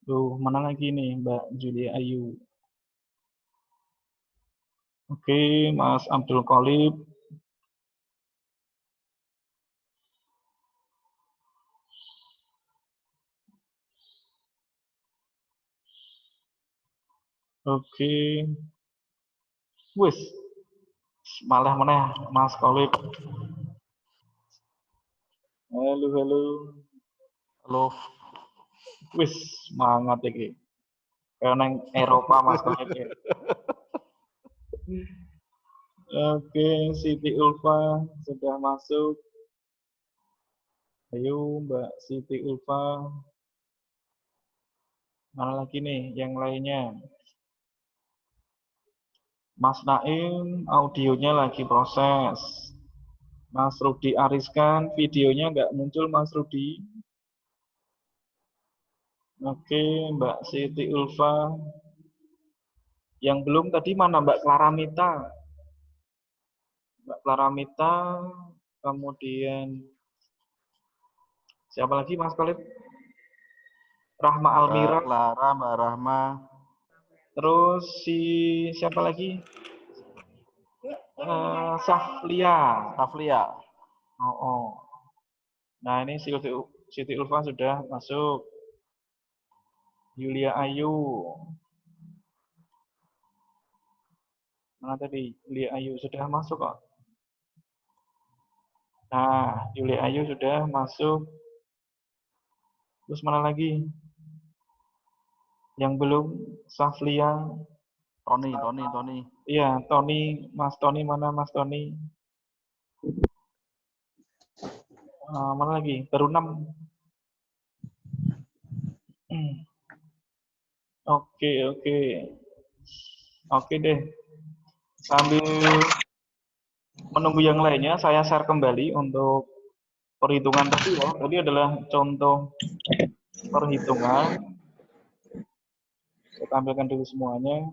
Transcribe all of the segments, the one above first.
Tuh, mana lagi nih Mbak Julia Ayu. Oke, Mas Abdul Qalib. Oke. Wis. Malah meneh Mas Qalib. Halo, halo. Halo. Wis, semangat iki. Kayak nang Eropa Mas Qalib ya. Oke, Siti Ulfa sudah masuk. Ayo Mbak Siti Ulfa. Mana lagi nih yang lainnya? Mas Naim, audionya lagi proses. Mas Rudi Ariskan, videonya nggak muncul Mas Rudi. Oke, Mbak Siti Ulfa. Yang belum tadi mana Mbak Klaramita? Mbak Klaramita, kemudian siapa lagi Mas Khalid? Rahma Almira. Clara, Mbak Rahma. Terus siapa lagi? Saflia. Oh. Nah ini Siti Ulfa sudah masuk. Yulia Ayu. Mana tadi? Yulia Ayu sudah masuk kok. Nah, Yulia Ayu sudah masuk. Terus mana lagi? Yang belum? Saflia. Tony. Iya, Tony. Mas Tony mana Mas Tony? Mana lagi? Baru 6. Oke deh. Sambil menunggu yang lainnya, saya share kembali untuk perhitungan tadi ya. Tadi adalah contoh perhitungan. Saya tampilkan dulu semuanya.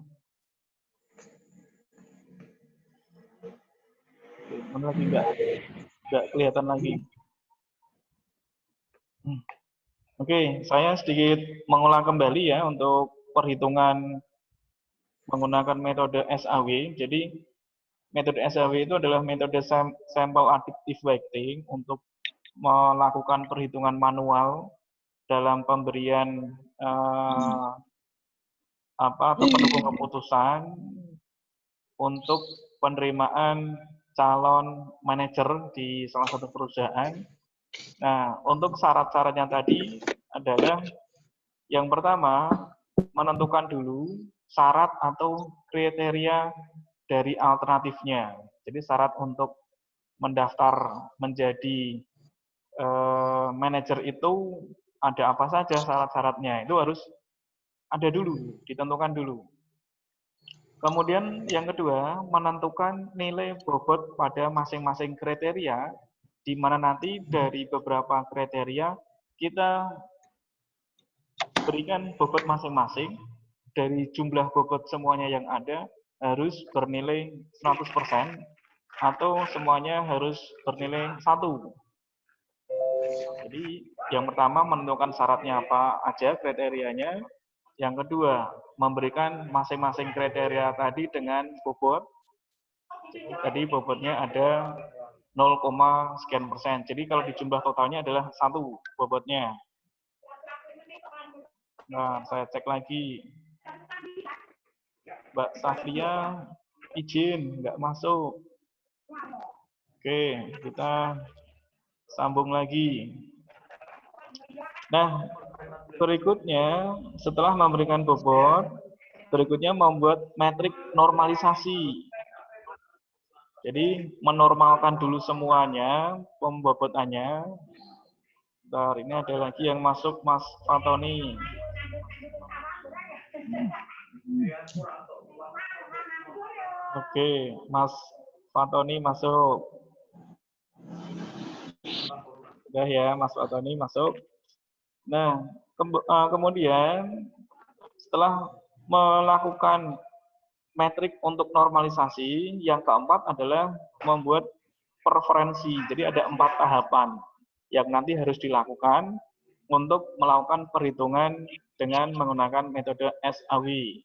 Oke, mana lagi nggak kelihatan lagi. Oke, saya sedikit mengulang kembali ya untuk perhitungan menggunakan metode SAW. Jadi metode SAW itu adalah metode sample additive weighting untuk melakukan perhitungan manual dalam pemberian atau pendukung keputusan untuk penerimaan calon manajer di salah satu perusahaan. Nah, untuk syarat-syaratnya tadi adalah yang pertama, menentukan dulu syarat atau kriteria dari alternatifnya. Jadi syarat untuk mendaftar menjadi manajer itu ada apa saja syarat-syaratnya. Itu harus ada dulu, ditentukan dulu. Kemudian yang kedua, menentukan nilai bobot pada masing-masing kriteria, di mana nanti dari beberapa kriteria kita berikan bobot masing-masing, dari jumlah bobot semuanya yang ada harus bernilai 100% atau semuanya harus bernilai 1. Jadi yang pertama menentukan syaratnya apa aja kriterianya. Yang kedua, memberikan masing-masing kriteria tadi dengan bobot. Tadi bobotnya ada 0, sekian persen. Jadi kalau di jumlah totalnya adalah 1 bobotnya. Nah, saya cek lagi. Mbak Safia izin, nggak masuk. Oke, kita sambung lagi. Nah, berikutnya setelah memberikan bobot, berikutnya membuat metrik normalisasi. Jadi menormalkan dulu semuanya pembobotannya. Bentar, ini ada lagi yang masuk Mas Fatoni. Oke, Mas Fatoni masuk. Sudah ya, Mas Fatoni masuk. Nah, kemudian setelah melakukan metrik untuk normalisasi, yang keempat adalah membuat preferensi. Jadi ada 4 tahapan yang nanti harus dilakukan untuk melakukan perhitungan dengan menggunakan metode SAW.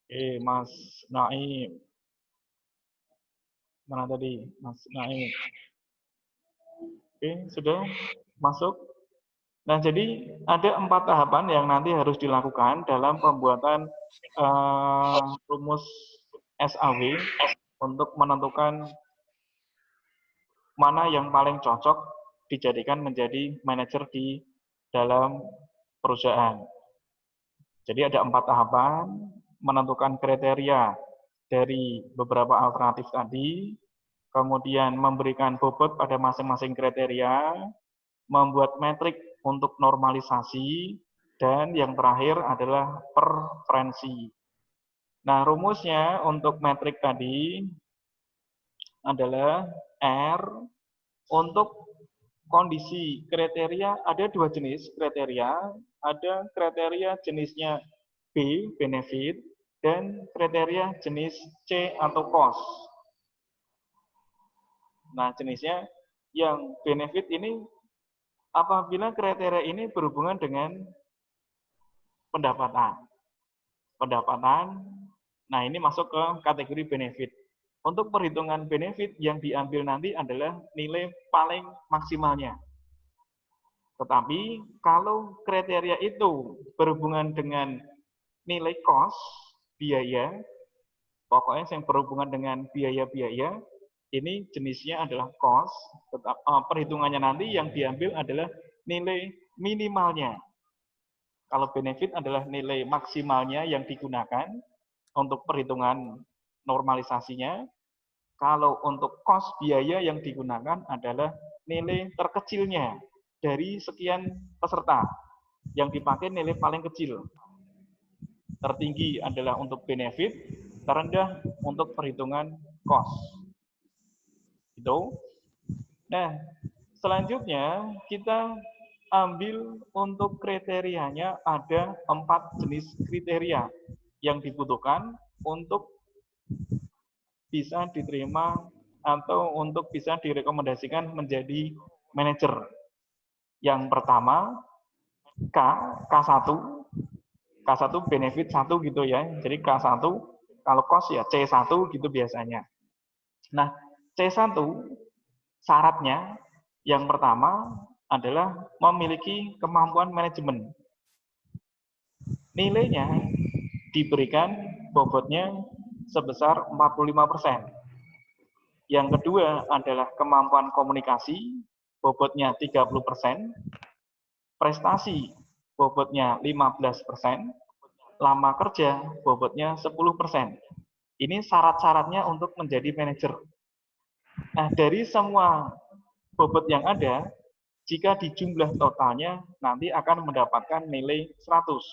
Oke, Mas Naim. Mana tadi? Mas Naim. Oke, sudah masuk. Nah, jadi ada 4 tahapan yang nanti harus dilakukan dalam pembuatan rumus SAW untuk menentukan mana yang paling cocok dijadikan menjadi manajer di dalam perusahaan. Jadi ada 4 tahapan, menentukan kriteria dari beberapa alternatif tadi, kemudian memberikan bobot pada masing-masing kriteria, membuat metrik untuk normalisasi, dan yang terakhir adalah preferensi. Nah, rumusnya untuk metrik tadi adalah R untuk kondisi kriteria, ada 2 jenis kriteria, ada kriteria jenisnya B, benefit, dan kriteria jenis C atau cost. Nah, jenisnya yang benefit ini apabila kriteria ini berhubungan dengan pendapatan. Nah ini masuk ke kategori benefit. Untuk perhitungan benefit yang diambil nanti adalah nilai paling maksimalnya. Tetapi kalau kriteria itu berhubungan dengan nilai cost, biaya, pokoknya yang berhubungan dengan biaya-biaya, ini jenisnya adalah cost, perhitungannya nanti yang diambil adalah nilai minimalnya. Kalau benefit adalah nilai maksimalnya yang digunakan untuk perhitungan normalisasinya. Kalau untuk cost biaya yang digunakan adalah nilai terkecilnya dari sekian peserta. Yang dipakai nilai paling kecil. Tertinggi adalah untuk benefit, terendah untuk perhitungan cost. Itu. Nah, selanjutnya kita ambil untuk kriterianya ada 4 jenis kriteria yang dibutuhkan untuk bisa diterima atau untuk bisa direkomendasikan menjadi manajer. Yang pertama K1, K1 benefit 1 gitu ya. Jadi K1 kalau cost ya C1 gitu biasanya. Nah, C1 syaratnya yang pertama adalah memiliki kemampuan manajemen. Nilainya diberikan bobotnya sebesar 45%. Yang kedua adalah kemampuan komunikasi, bobotnya 30%, prestasi, bobotnya 15%, lama kerja, bobotnya 10%. Ini syarat-syaratnya untuk menjadi manajer. Nah, dari semua bobot yang ada, jika dijumlah totalnya, nanti akan mendapatkan nilai 100.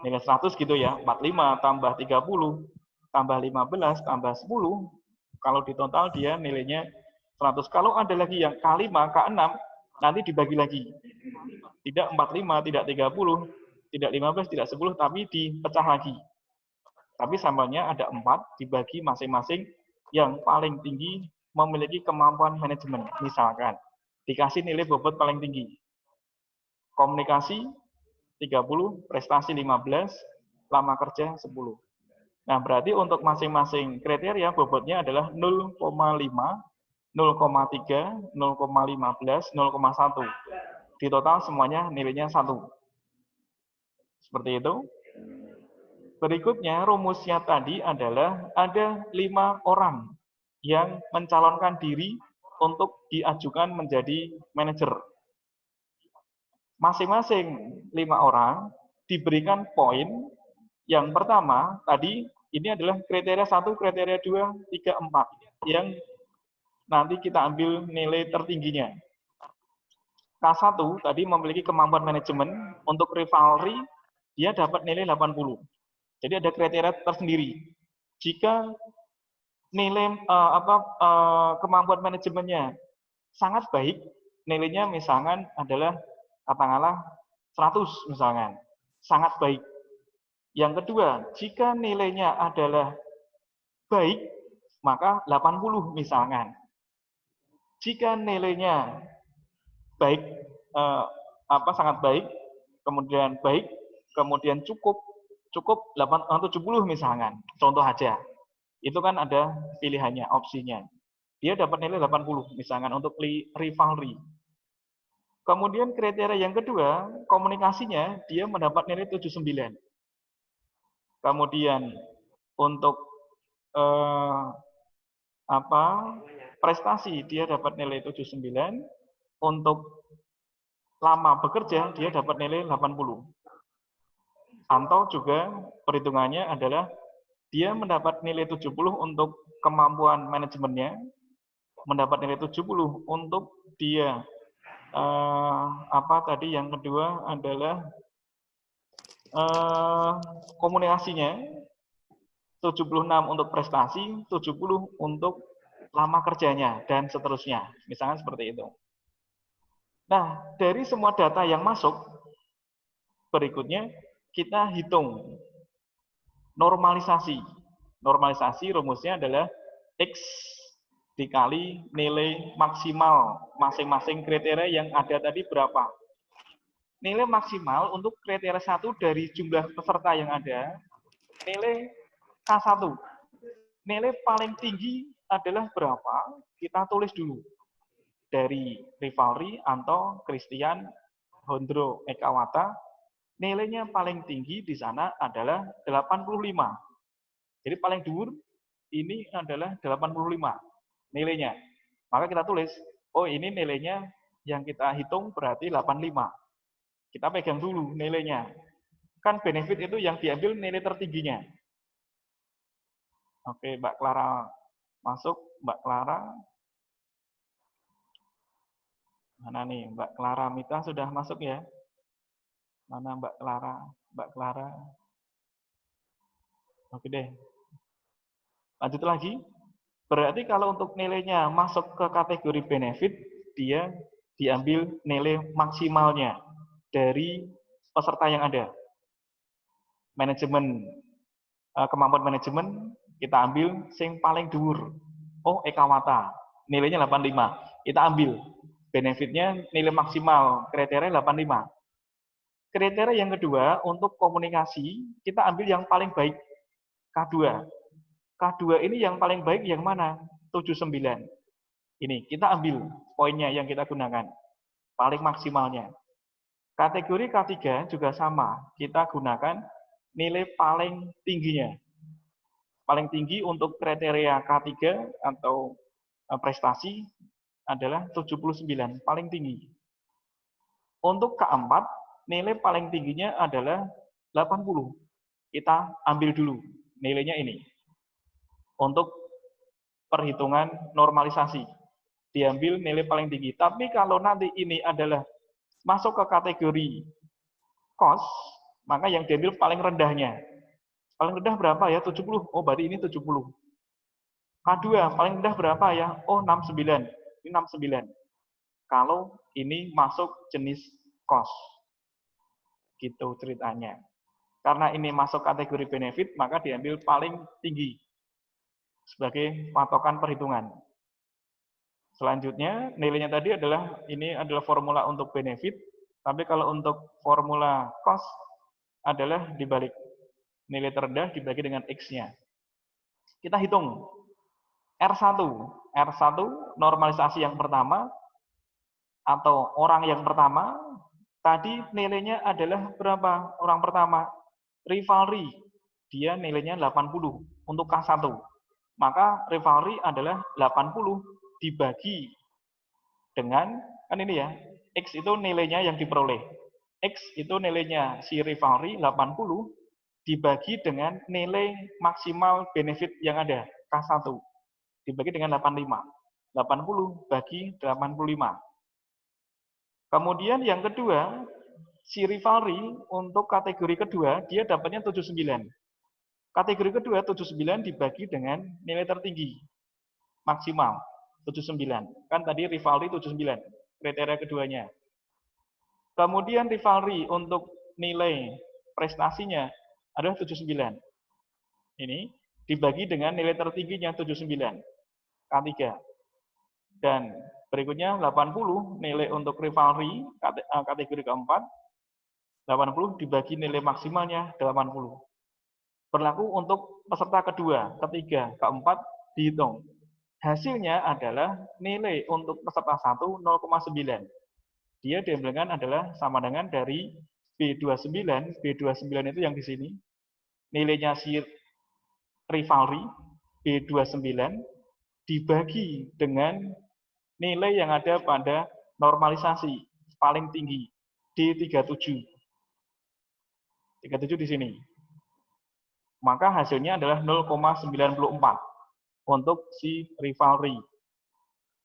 Nilai 100 gitu ya, 45 tambah 30, tambah 15, tambah 10, kalau di total dia nilainya 100. Kalau ada lagi yang K5, K6, nanti dibagi lagi. Tidak 45, tidak 30, tidak 15, tidak 10, tapi dipecah lagi. Tapi sampelnya ada 4, dibagi masing-masing yang paling tinggi memiliki kemampuan manajemen. Misalkan, dikasih nilai bobot paling tinggi. Komunikasi 30, prestasi 15, lama kerja 10. Nah, berarti untuk masing-masing kriteria bobotnya adalah 0,5, 0,3, 0,15, 0,1. Di total semuanya nilainya 1. Seperti itu. Berikutnya rumusnya tadi adalah ada 5 orang yang mencalonkan diri untuk diajukan menjadi manajer. Masing-masing 5 orang diberikan poin. Yang pertama, tadi ini adalah kriteria 1, kriteria 2, 3, 4. Yang nanti kita ambil nilai tertingginya. K1 tadi memiliki kemampuan manajemen. Untuk rivalry, dia dapat nilai 80. Jadi ada kriteria tersendiri. Jika nilai kemampuan manajemennya sangat baik, nilainya misalkan adalah katakanlah 100 misalkan, sangat baik. Yang kedua, jika nilainya adalah baik, maka 80 misalkan. Jika nilainya baik, sangat baik, kemudian cukup 70 misalkan, contoh aja. Itu kan ada pilihannya, opsinya. Dia dapat nilai 80 misalkan untuk rivalry. Kemudian kriteria yang kedua, komunikasinya dia mendapat nilai 79. Kemudian untuk prestasi dia dapat nilai 79. Untuk lama bekerja dia dapat nilai 80. Atau juga perhitungannya adalah dia mendapat nilai 70 untuk kemampuan manajemennya, mendapat nilai 70 untuk dia yang kedua adalah komunikasinya, 76 untuk prestasi, 70 untuk lama kerjanya, dan seterusnya. Misalnya seperti itu. Nah, dari semua data yang masuk, berikutnya kita hitung normalisasi. Normalisasi rumusnya adalah X dikali nilai maksimal masing-masing kriteria yang ada tadi berapa. Nilai maksimal untuk kriteria 1 dari jumlah peserta yang ada, nilai K1. Nilai paling tinggi adalah berapa? Kita tulis dulu. Dari Rivalry, Anto, Christian, Hondro, Ekawata, nilainya paling tinggi di sana adalah 85. Jadi paling dhuwur ini adalah 85 nilainya. Maka kita tulis, oh ini nilainya yang kita hitung berarti 85. Kita pegang dulu nilainya. Kan benefit itu yang diambil nilai tertingginya. Oke, Mbak Clara masuk. Mbak Clara. Mana nih? Mbak Clara Mita sudah masuk ya? Mana Mbak Clara? Mbak Clara. Oke deh. Lanjut lagi. Berarti kalau untuk nilainya masuk ke kategori benefit, dia diambil nilai maksimalnya dari peserta yang ada. Manajemen, kemampuan manajemen, kita ambil yang paling dhuwur. Oh, Ekawata, nilainya 85. Kita ambil benefitnya nilai maksimal, kriteria 85. Kriteria yang kedua, untuk komunikasi, kita ambil yang paling baik, K2. K2 ini yang paling baik yang mana? 79. Ini, kita ambil poinnya yang kita gunakan. Paling maksimalnya. Kategori K3 juga sama. Kita gunakan nilai paling tingginya. Paling tinggi untuk kriteria K3 atau prestasi adalah 79. Paling tinggi. Untuk K4, nilai paling tingginya adalah 80. Kita ambil dulu nilainya ini. Untuk perhitungan normalisasi. Diambil nilai paling tinggi. Tapi kalau nanti ini adalah masuk ke kategori cost, maka yang diambil paling rendahnya. Paling rendah berapa ya? 70. Oh, berarti ini 70. K2, paling rendah berapa ya? Oh, 69. Ini 69. Kalau ini masuk jenis cost. Gitu ceritanya. Karena ini masuk kategori benefit, maka diambil paling tinggi sebagai patokan perhitungan. Selanjutnya, nilainya tadi ini adalah formula untuk benefit, tapi kalau untuk formula cost adalah dibalik. Nilai terendah dibagi dengan X-nya. Kita hitung. R1. R1 normalisasi yang pertama, atau orang yang pertama, tadi nilainya adalah berapa? Orang pertama, Rivalry. Dia nilainya 80 untuk K1. Maka Rivalry adalah 80 dibagi dengan, kan ini ya, X itu nilainya yang diperoleh. X itu nilainya si Rivalry 80 dibagi dengan nilai maksimal benefit yang ada, K1. Dibagi dengan 85. 80 bagi 85. Kemudian yang kedua, si Rivalry untuk kategori kedua, dia dapatnya 79. Kategori kedua 79 dibagi dengan nilai tertinggi maksimal 79. Kan tadi Rivalry 79 kriteria keduanya. Kemudian Rivalry untuk nilai prestasinya adalah 79. Ini dibagi dengan nilai tertingginya 79, K3. Dan berikutnya 80 nilai untuk rivalry kategori keempat, 80 dibagi nilai maksimalnya 80. Berlaku untuk peserta kedua, ketiga, keempat dihitung. Hasilnya adalah nilai untuk peserta 1 0,9. Dia diambilkan adalah sama dengan dari B29 itu yang di sini. Nilainya si rivalry B29 dibagi dengan nilai yang ada pada normalisasi paling tinggi D37. 37 di sini. Maka hasilnya adalah 0,94 untuk si rivalry.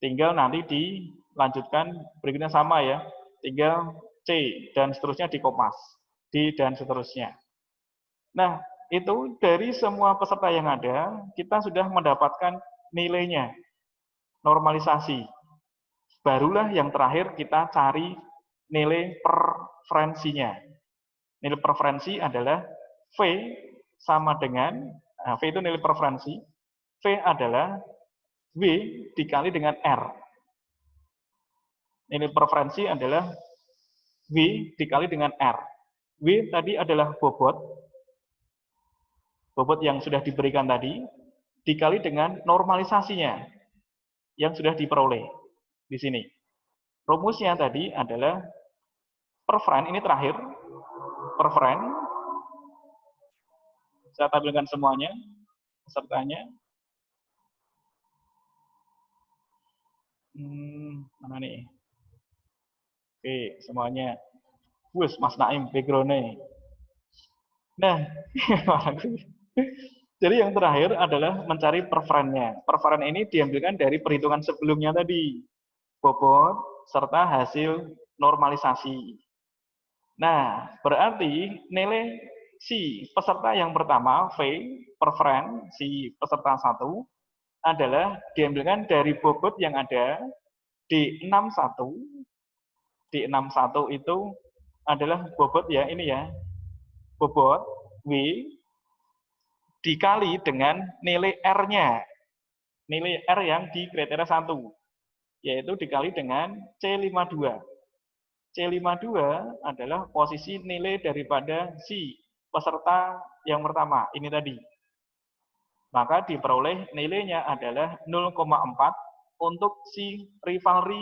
Tinggal nanti dilanjutkan berikutnya sama ya. Tinggal C dan seterusnya dikopas. D dan seterusnya. Nah, itu dari semua peserta yang ada, kita sudah mendapatkan nilainya. Normalisasi. Barulah yang terakhir kita cari nilai preferensinya. Nilai preferensi adalah V sama dengan, V itu nilai preferensi, V adalah W dikali dengan R. Nilai preferensi adalah W dikali dengan R. W tadi adalah bobot yang sudah diberikan tadi, dikali dengan normalisasinya yang sudah diperoleh di sini. Rumusnya tadi adalah perferen, ini terakhir, perferen, saya tampilkan semuanya, pesertanya. Mana nih? Oke, semuanya. Wus, Mas Naim, background-nya. Nah, jadi yang terakhir adalah mencari preferennya. Preferen ini diambilkan dari perhitungan sebelumnya tadi. Bobot serta hasil normalisasi. Nah, berarti nilai si peserta yang pertama, V, preferen, si peserta 1, adalah diambilkan dari bobot yang ada D61. D61 itu adalah bobot ya, ini ya. Bobot W dikali dengan nilai R-nya. Nilai R yang di kriteria 1. Yaitu dikali dengan C52. C52 adalah posisi nilai daripada si peserta yang pertama, ini tadi. Maka diperoleh nilainya adalah 0,4 untuk si rivalry,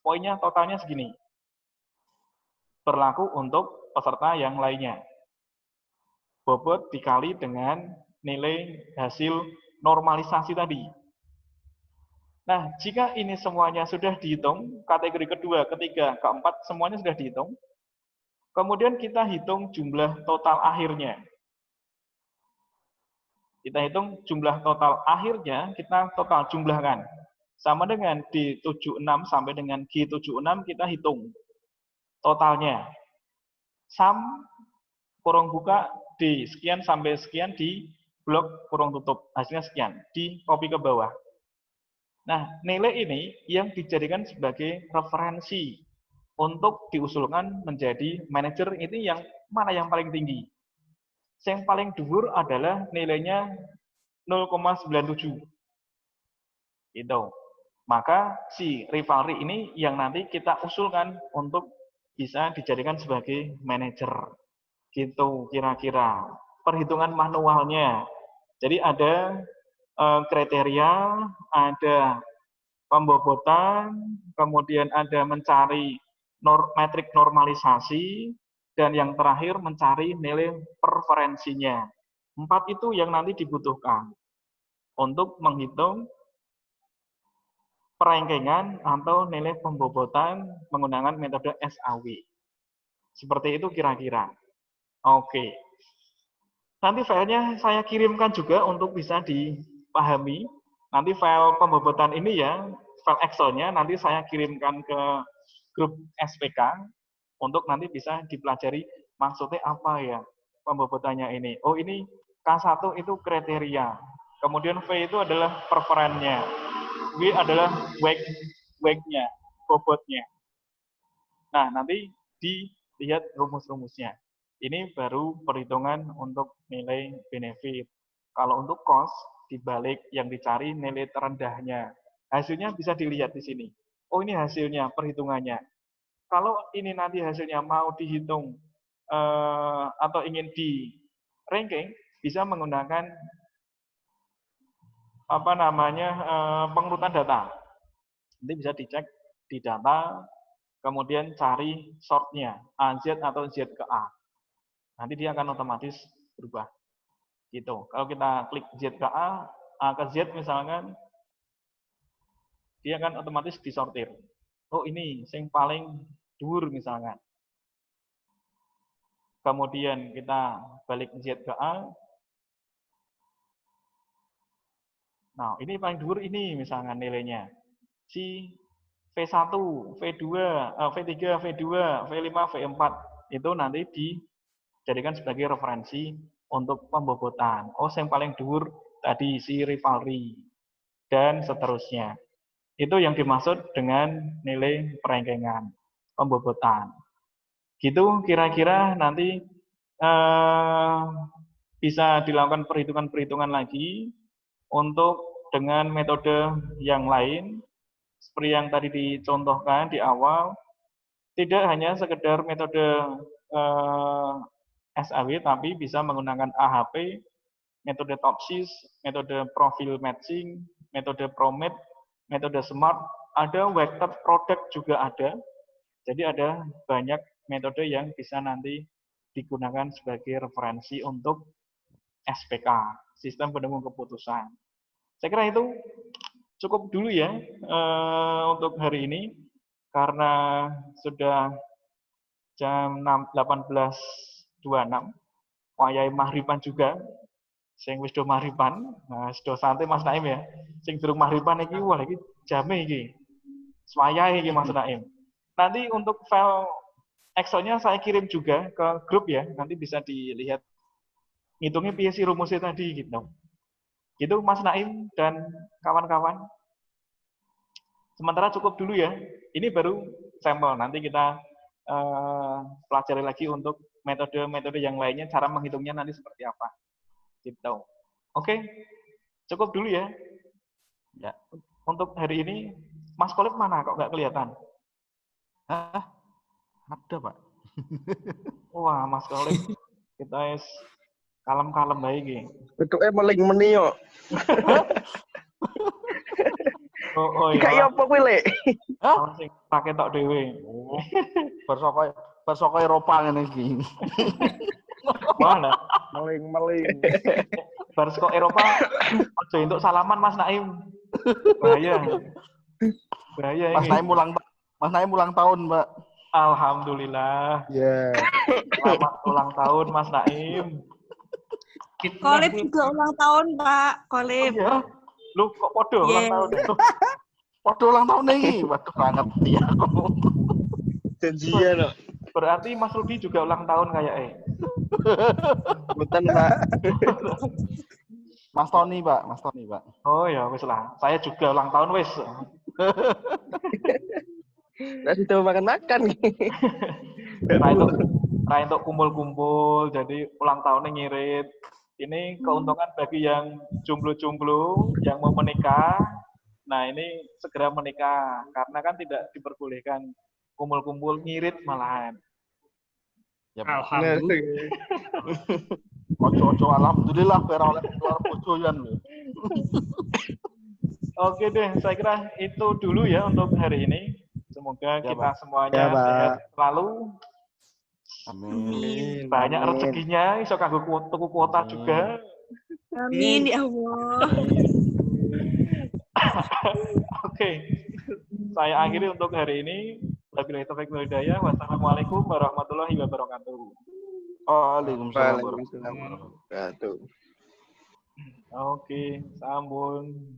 poinnya totalnya segini. Berlaku untuk peserta yang lainnya. Bobot dikali dengan nilai hasil normalisasi tadi. Nah, jika ini semuanya sudah dihitung, kategori kedua, ketiga, keempat, semuanya sudah dihitung, kemudian kita hitung jumlah total akhirnya. Kita hitung jumlah total akhirnya, kita total jumlahkan. Sama dengan D76 sampai dengan G76, kita hitung totalnya. Sum, kurung buka, D, sekian sampai sekian di blok kurung tutup. Hasilnya sekian, di copy ke bawah. Nah, nilai ini yang dijadikan sebagai referensi untuk diusulkan menjadi manajer ini yang mana yang paling tinggi. Yang paling dhuwur adalah nilainya 0,97. Itu. Maka si rivalry ini yang nanti kita usulkan untuk bisa dijadikan sebagai manajer. Gitu kira-kira. Perhitungan manualnya. Jadi ada kriteria, ada pembobotan, kemudian ada mencari metrik normalisasi, dan yang terakhir mencari nilai preferensinya. 4 itu yang nanti dibutuhkan untuk menghitung perengkengan atau nilai pembobotan menggunakan metode SAW. Seperti itu kira-kira. Oke. Nanti filenya saya kirimkan juga untuk bisa dipahami. Nanti file pembobotan ini ya, file Excel-nya nanti saya kirimkan ke grup SPK untuk nanti bisa dipelajari maksudnya apa ya pembobotannya ini. Oh, ini K1 itu kriteria. Kemudian V itu adalah preferennya. W adalah weight-nya, bobotnya. Nah, nanti dilihat rumus-rumusnya. Ini baru perhitungan untuk nilai benefit. Kalau untuk cost, dibalik yang dicari nilai terendahnya. Hasilnya bisa dilihat di sini. Oh, ini hasilnya, perhitungannya. Kalau ini nanti hasilnya mau dihitung atau ingin di ranking, bisa menggunakan pengurutan data. Nanti bisa dicek di data, kemudian cari sortnya, AZ atau Z ke A. Nanti dia akan otomatis berubah. Gitu. Kalau kita klik Z ke A ke Z misalkan, dia akan otomatis disortir. Oh, ini yang paling dhuwur misalkan. Kemudian kita balik Z ke A. Nah, ini paling dhuwur ini misalkan nilainya. Si V1, V2, V3, V2, V5, V4 itu nanti dijadikan sebagai referensi untuk pembobotan. Oh, yang paling dhuwur tadi si rivalry dan seterusnya. Itu yang dimaksud dengan nilai perengkengan, pembobotan. Gitu kira-kira nanti bisa dilakukan perhitungan-perhitungan lagi untuk dengan metode yang lain, seperti yang tadi dicontohkan di awal, tidak hanya sekedar metode SAW, tapi bisa menggunakan AHP, metode TOPSIS, metode profil matching, metode PROMAT, metode SMART, ada vector product juga ada. Jadi ada banyak metode yang bisa nanti digunakan sebagai referensi untuk SPK, sistem penunggu keputusan. Saya kira itu cukup dulu ya untuk hari ini, karena sudah jam 18.26, wayahe mahriban juga. Sing wis do mahriban, nah do santai Mas Naim ya. Sing durung mahriban iki wah iki jame iki. Wayahe iki Mas Naim. Nanti untuk file Excel-nya saya kirim juga ke grup ya, nanti bisa dilihat ngitungnya piye sih rumusnya tadi gitu. Gitu Mas Naim dan kawan-kawan. Sementara cukup dulu ya. Ini baru sampel. Nanti kita pelajari lagi untuk metode-metode yang lainnya, cara menghitungnya nanti seperti apa. Gitu. Oke, cukup dulu ya. Ya. Untuk hari ini, Mas Kolib mana? Kok nggak kelihatan? Hah? Ada, Pak. Wah, Mas Kolib, kita kalem-kalem baik ini. Bentuknya meling meni yo. Oh Kayak iya. apa kuwi, Lek? Kalau sing pakai tok dhewe. Bersoko Eropa ngene iki. Mana? Meling. Baris kok Eropa aja entuk salaman Mas Naim. Bahaya. Bahaya ini. Mas Naim ulang tahun, Mbak. Alhamdulillah. Ya. Selamat ulang tahun Mas Naim. Kolib juga ulang tahun, Pak. Kolib. Oh, ya. Lu kok podo ulang tahun? Podo ulang tahun iki. Waduh, banget ya aku. Janjian kok. Berarti Mas Rudi juga ulang tahun kayak Bukan, Pak. Mas Tony, Pak. Oh ya, wis lah. Saya juga ulang tahun wis. Nah, sudah makan-makan. Nah, untuk kumpul-kumpul, jadi ulang tahunnya ngirit. Ini keuntungan bagi yang jomblo-jomblo, yang mau menikah. Nah, ini segera menikah. Karena kan tidak diperbolehkan kumpul-kumpul ngirit malahan. Ya, Alhamdulillah. Ojo alhamdulillah ora oleh keluar bojoyan lho. Oke deh, saya kira itu dulu ya untuk hari ini. Semoga kita semuanya sehat selalu. Amin. Banyak rezekinya, iso kanggo tuku kuota juga. Amin ya Allah. Oke. Saya akhiri untuk hari ini. Wabillahi taufiq wal hidayah. Wassalamualaikum warahmatullahi wabarakatuh. Waalaikumsalam Waalaikumsalam warahmatullahi wabarakatuh. Oke, sambung.